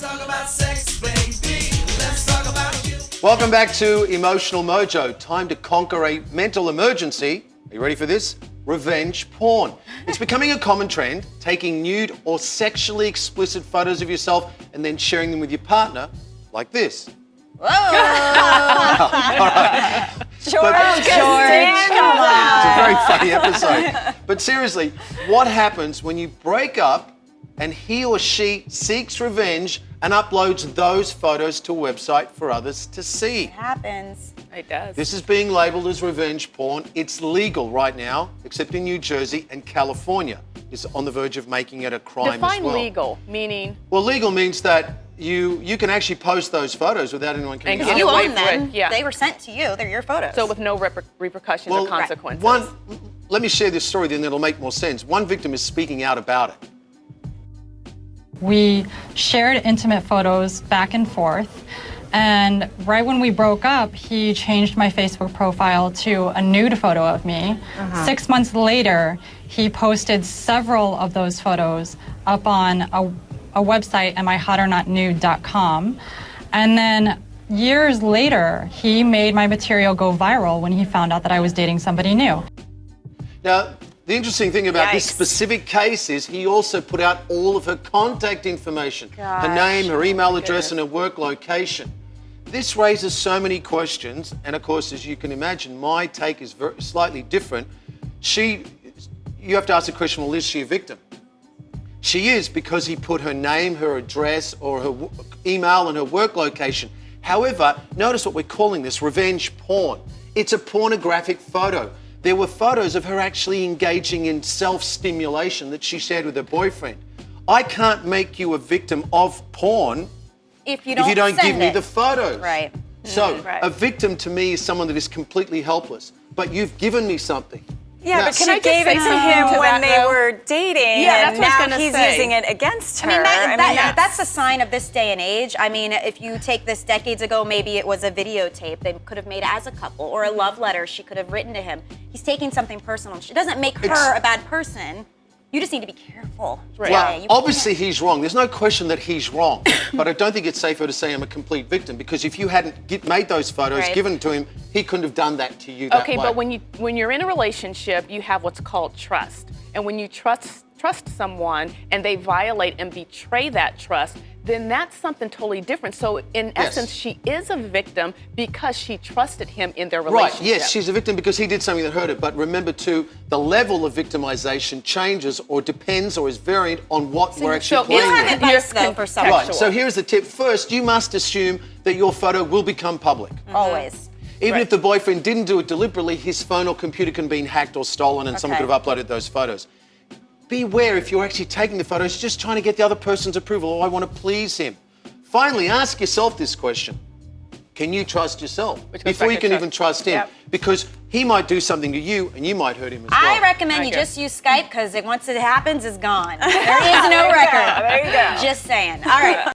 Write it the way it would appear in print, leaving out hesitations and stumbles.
talk about sex, baby. Let's talk about you. Welcome back to Emotional Mojo. Time to conquer a mental emergency. Are you ready for this? Revenge porn. It's becoming a common trend, taking nude or sexually explicit photos of yourself and then sharing them with your partner, like this. Whoa! All right. George, It's a very funny episode. But seriously, what happens when you break up and he or she seeks revenge and uploads those photos to a website for others to see? It happens. It does. This is being labelled as revenge porn. It's legal right now, except in New Jersey, and California is on the verge of making it a crime Define as well. legal, meaning? Well, legal means that you can actually post those photos without anyone coming And out. get You away own with them. it, yeah. They were sent to you. They're your photos. So with no repercussions or consequences. Let me share this story, then it'll make more sense. One victim is speaking out about it. We shared intimate photos back and forth, and right when we broke up, he changed my Facebook profile to a nude photo of me. 6 months later, he posted several of those photos up on a website, amihotnornotnude.com. And then years later, he made my material go viral when he found out that I was dating somebody new. Now, the interesting thing about this Yikes. specific case is he also put out all of her contact information, her Gosh. name, her email address, and her work location. This raises so many questions, and of course, as you can imagine, my take is slightly different. You have to ask the question, well, is she a victim? She is, because he put her name, her address, or her email and her work location. However, notice what we're calling this, revenge porn. It's a pornographic photo. There were photos of her actually engaging in self-stimulation that she shared with her boyfriend. I can't make you a victim of porn if you don't give send me it. the photos. Right. So Right. a victim to me is someone that is completely helpless. But you've given me something. Yeah, Now- but Can she I just gave say it to something him to when that, they though? were dating, Yeah, and that's what I was now gonna he's say. using it against her. I mean, yes. that's a sign of this day and age. I mean, if you take this decades ago, maybe it was a videotape they could have made as a couple, or a love letter she could have written to him. He's taking something personal. It doesn't make her a bad person. You just need to be careful. Right. Yeah, Well, you obviously he's wrong. There's no question that he's wrong. But I don't think it's safer to say I'm a complete victim, because if you hadn't made those photos, Right. given to him, he couldn't have done that to you that Okay, way. but when you're in a relationship, you have what's called trust. And when you trust someone and they violate and betray that trust, then that's something totally different. So in essence, she is a victim because she trusted him in their relationship. Right, yes, she's a victim because he did something that hurt her. But remember too, the level of victimization changes or depends or is variant on what we're actually so playing You with. have advice, though, for someone. Right, so here's the tip. First, you must assume that your photo will become public. Always. Even if the boyfriend didn't do it deliberately, his phone or computer can be hacked or stolen and someone Okay. could have uploaded those photos. Beware if you're actually taking the photos, just trying to get the other person's approval. Oh, I want to please him. Finally, ask yourself this question. Can you trust yourself Which goes before back you to can even trust him? Yep. Because he might do something to you and you might hurt him as well. I recommend you Okay. just use Skype, because once it happens, it's gone. There is no record. There you go. Just saying. All right.